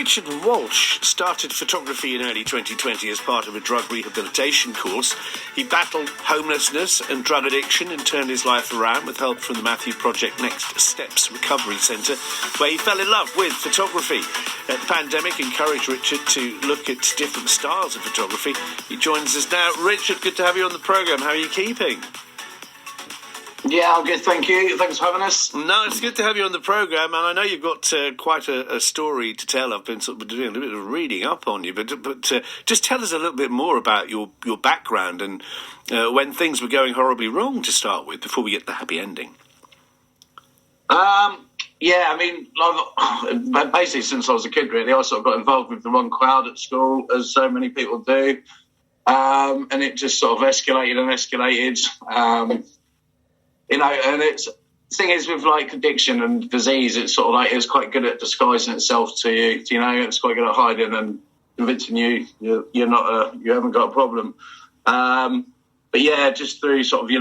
Richard Walsh started photography in early 2020 as part of a drug rehabilitation course. He battled homelessness and drug addiction and turned his life around with help from the Matthew Project Next Steps Recovery Centre, where he fell in love with photography. The pandemic encouraged Richard to look at different styles of photography. He joins us now. Richard, good to have you on the programme. How are you keeping? Yeah, I'm good, thank you. Thanks for having us. No, it's good to have you on the programme, and I know you've got quite a story to tell. I've been sort of doing a bit of reading up on you, but just tell us a little bit more about your background and when things were going horribly wrong to start with, before we get the happy ending. Yeah, I mean, basically since I was a kid, really, I sort of got involved with the wrong crowd at school, as so many people do, and it just sort of escalated and escalated. You know, and the thing is with like addiction and disease, it's sort of like it's quite good at disguising itself to you. You know, it's quite good at hiding and convincing you you haven't got a problem. But yeah, just through sort of you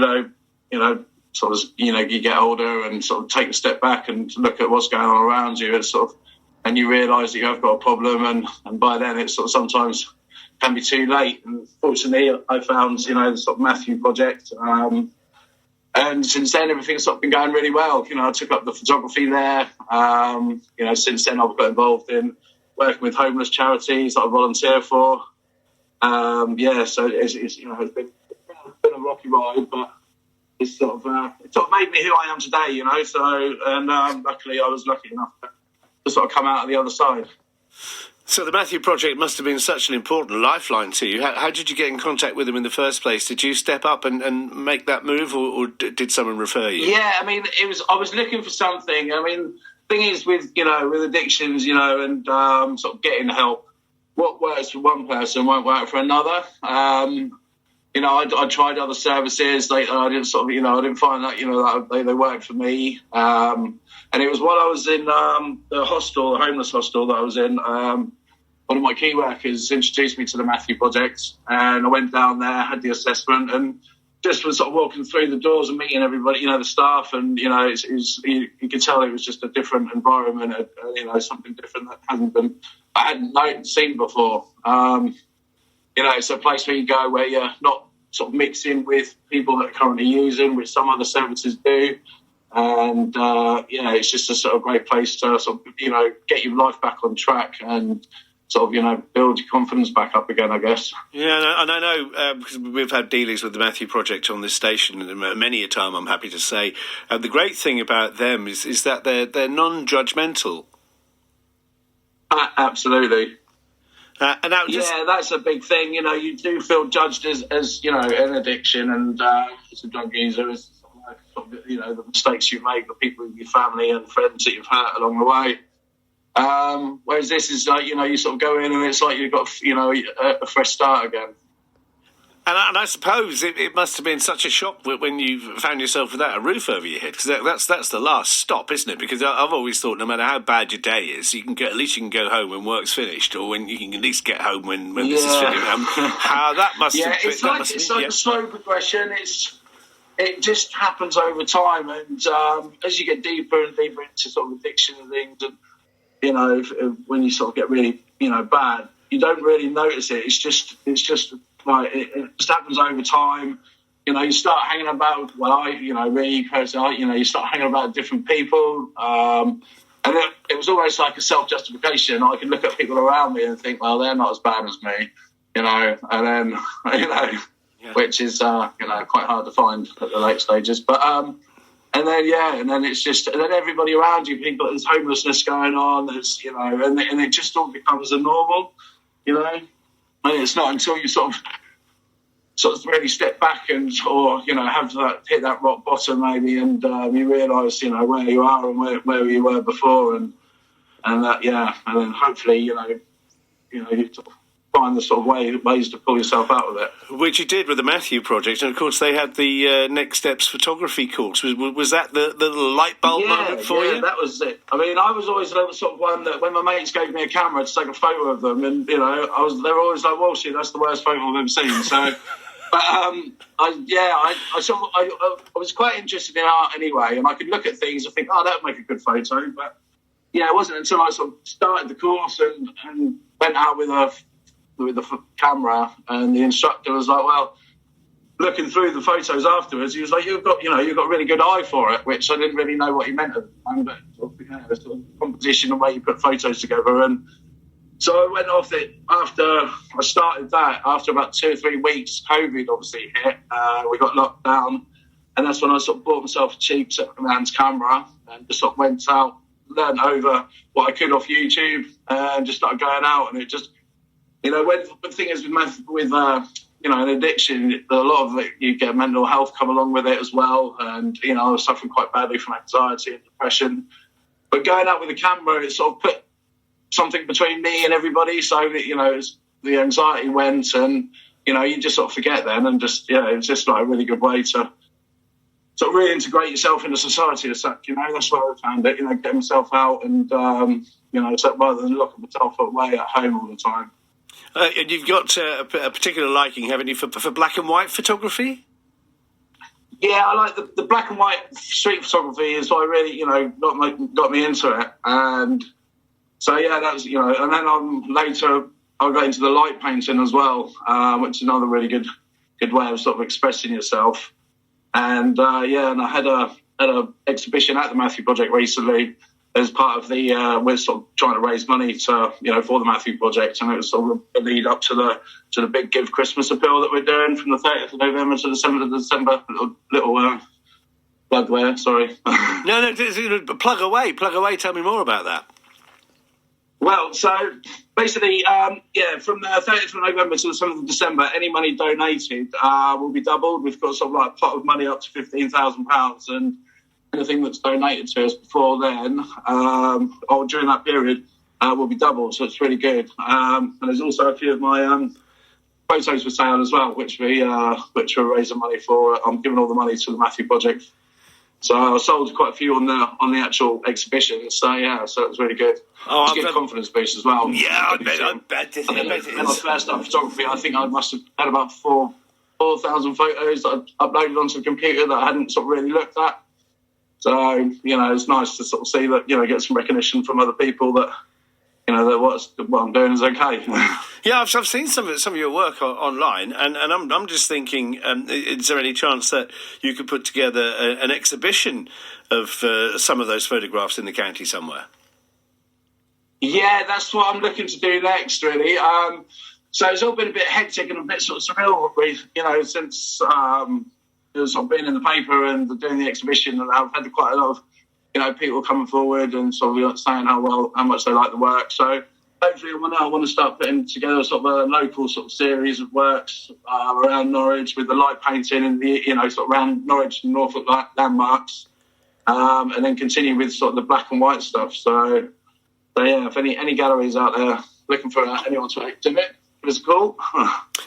get older and sort of take a step back and look at what's going on around you. It's sort of, and you realise that you have got a problem, and by then it's sort of sometimes can be too late. And fortunately, I found the sort of Matthew Project. And since then, everything's sort of been going really well. You know, I took up the photography there. Since then, I've got involved in working with homeless charities that I volunteer for. So it's been a rocky ride, but it's sort of made me who I am today. You know, so luckily I was lucky enough to sort of come out of the other side. So the Matthew Project must have been such an important lifeline to you. How did you get in contact with them in the first place? Did you step up and make that move, or did someone refer you? Yeah, I mean, I was looking for something. I mean, thing is with addictions, and sort of getting help, what works for one person won't work for another. I tried other services. I didn't I didn't find that they worked for me. And it was while I was in the homeless hostel that I was in. One of my key workers introduced me to the Matthew Project, and I went down there, had the assessment, and just was sort of walking through the doors and meeting everybody, the staff, and you could tell it was just a different environment, something different that I hadn't seen before. It's a place where you go where you're not sort of mixing with people that are currently using, which some other services do. And, it's just a sort of great place to sort of, get your life back on track and sort of, build your confidence back up again, I guess. Yeah, and I know, because we've had dealings with the Matthew Project on this station many a time, I'm happy to say. The great thing about them is that they're non-judgmental. Absolutely. That's a big thing. You do feel judged as an addiction and as a drug user, as the mistakes you make, the people, your family and friends that you've hurt along the way. Whereas this is like, you sort of go in and it's like you've got, a fresh start again. And I suppose it must have been such a shock when you found yourself without a roof over your head, because that's the last stop, isn't it? Because I've always thought no matter how bad your day is, at least you can go home when work's finished, or when you can at least get home when this is finished. How that must have been. It's like a slow progression. It just happens over time, and as you get deeper and deeper into sort of addiction and things, and when you sort of get really bad, you don't really notice it. It's just like it just happens over time. You start hanging about. You start hanging about different people, and it was almost like a self-justification. I could look at people around me and think, well, they're not as bad as me, and then Yeah. Which is quite hard to find at the late stages. But and then it's just, and then everybody around you, people, there's homelessness going on, there's and it just all becomes a normal, and it's not until you sort of really step back and have that hit that rock bottom maybe, and you realise where you are and where you were before, and then hopefully you sort of find the sort of ways to pull yourself out of it. Which you did with the Matthew Project, and of course they had the Next Steps photography course. Was that the light bulb moment for you? Yeah, that was it. I mean, I was always the sort of one that when my mates gave me a camera to take a photo of them, and they were always like, "Well, shit, that's the worst photo I've ever seen." So, but I was quite interested in art anyway, and I could look at things and think, "Oh, that would make a good photo," but yeah, it wasn't until I sort of started the course and went out with a camera, and the instructor was like, well, looking through the photos afterwards, he was like, you've got a really good eye for it, which I didn't really know what he meant at the time, but the sort of composition and way you put photos together. And so I went off it after I started that. After about 2 or 3 weeks, COVID obviously hit. We got locked down, and that's when I sort of bought myself a cheap second-hand camera and just sort of went out, learned over what I could off YouTube, and just started going out. And it just, when the thing is with an addiction, a lot of it, you get mental health come along with it as well. And, I was suffering quite badly from anxiety and depression. But going out with a camera, it sort of put something between me and everybody. So, the anxiety went, and, you just sort of forget then. And just, it's just like a really good way to sort of reintegrate yourself into society as such. That's where I found it, getting myself out and, so rather than locking myself away at home all the time. And you've got a particular liking, haven't you, for black and white photography? Yeah, I like the black and white street photography is what really, got me into it. And so, yeah, that's, and then later I got into the light painting as well, which is another really good way of sort of expressing yourself. And, and I had a exhibition at the Matthew Project recently as part of the, we're sort of trying to raise money to, for the Matthew Project, and it was sort of a lead up to the big Give Christmas appeal that we're doing from the 30th of November to the 7th of December. Little plug there, sorry. No, plug away. Tell me more about that. Well, so basically, from the 30th of November to the 7th of December, any money donated will be doubled. We've got sort of like a pot of money up to £15,000, and anything that's donated to us before then or during that period will be doubled, so it's really good. And there's also a few of my photos for sale as well, which we're raising money for. I'm giving all the money to the Matthew Project, so I sold quite a few on the actual exhibition. So it was really good. Oh, it's a good confidence boost as well. Yeah, I bet it is. When I first started photography, I think I must have had about 4,000 photos that I uploaded onto the computer that I hadn't sort of really looked at. So, it's nice to sort of see that, get some recognition from other people that, that what I'm doing is okay. Yeah, I've seen some of your work online, and I'm just thinking, is there any chance that you could put together an exhibition of some of those photographs in the county somewhere? Yeah, that's what I'm looking to do next, really. So it's all been a bit hectic and a bit sort of surreal, since... sort of being in the paper and doing the exhibition, and I've had quite a lot of, people coming forward and sort of saying how much they like the work. So hopefully I want to start putting together sort of a local sort of series of works around Norwich with the light painting and the, sort of around Norwich and Norfolk landmarks, and then continue with sort of the black and white stuff. So yeah, if any galleries out there looking for anyone to exhibit, give us a call.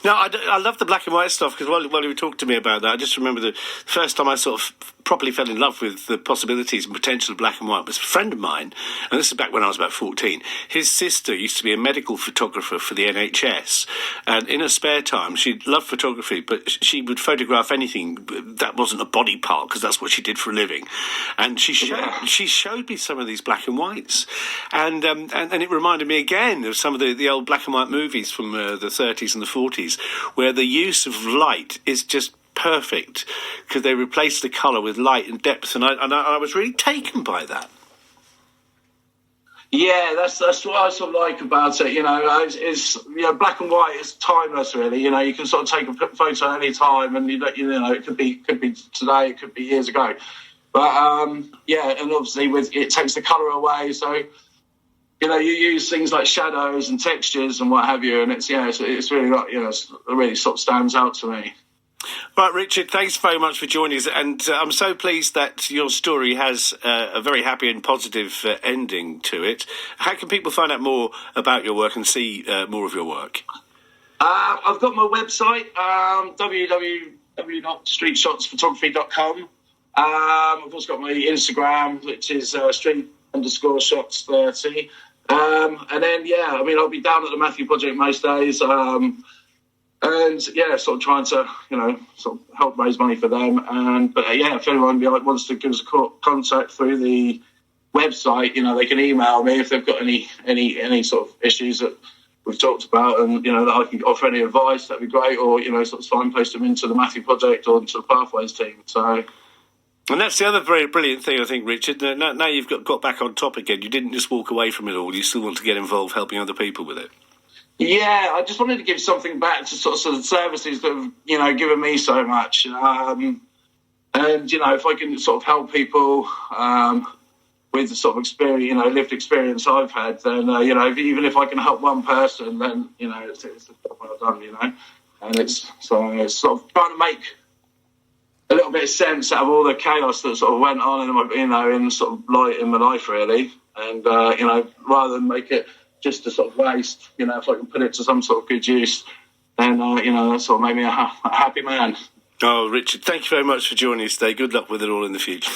No, I love the black and white stuff, because while you were talking to me about that, I just remember the first time I sort of properly fell in love with the possibilities and potential of black and white was a friend of mine, and this is back when I was about 14. His sister used to be a medical photographer for the NHS, and in her spare time, she loved photography, but she would photograph anything that wasn't a body part, because that's what she did for a living. And she showed me some of these black and whites, and it reminded me again of some of the old black and white movies from the 30s and the 40s, where the use of light is just perfect, because they replace the colour with light and depth, and I was really taken by that. Yeah, that's what I sort of like about it. Is black and white is timeless, really. You can sort of take a photo at any time, and it could be today, it could be years ago, but and obviously it takes the colour away, so. You use things like shadows and textures and what have you, and it's really not, it really sort of stands out to me. Right, Richard, thanks very much for joining us, and I'm so pleased that your story has a very happy and positive ending to it. How can people find out more about your work and see more of your work? I've got my website, www.streetshotsphotography.com. I've also got my Instagram, which is street_shots30. And then, I'll be down at the Matthew Project most days, and sort of trying to, sort of help raise money for them. But if anyone wants to give us a contact through the website, you know, they can email me if they've got any sort of issues that we've talked about, and you know that I can offer any advice. That'd be great, or you know, sort of signpost them into the Matthew Project or into the Pathways team. So. And that's the other very brilliant thing, I think, Richard. Now you've got back on top again. You didn't just walk away from it all. You still want to get involved helping other people with it. Yeah, I just wanted to give something back to sort of the services that have, you know, given me so much. And, you know, if I can sort of help people with the sort of experience, you know, lived experience I've had, then, you know, even if I can help one person, then, you know, it's well done, you know. And it's sort of trying to make a little bit of sense out of all the chaos that sort of went on in my, you know, in sort of light in my life, really. And, you know, rather than make it just a sort of waste, you know, if I can put it to some sort of good use, then, you know, that sort of made me a happy man. Oh, Richard, thank you very much for joining us today. Good luck with it all in the future.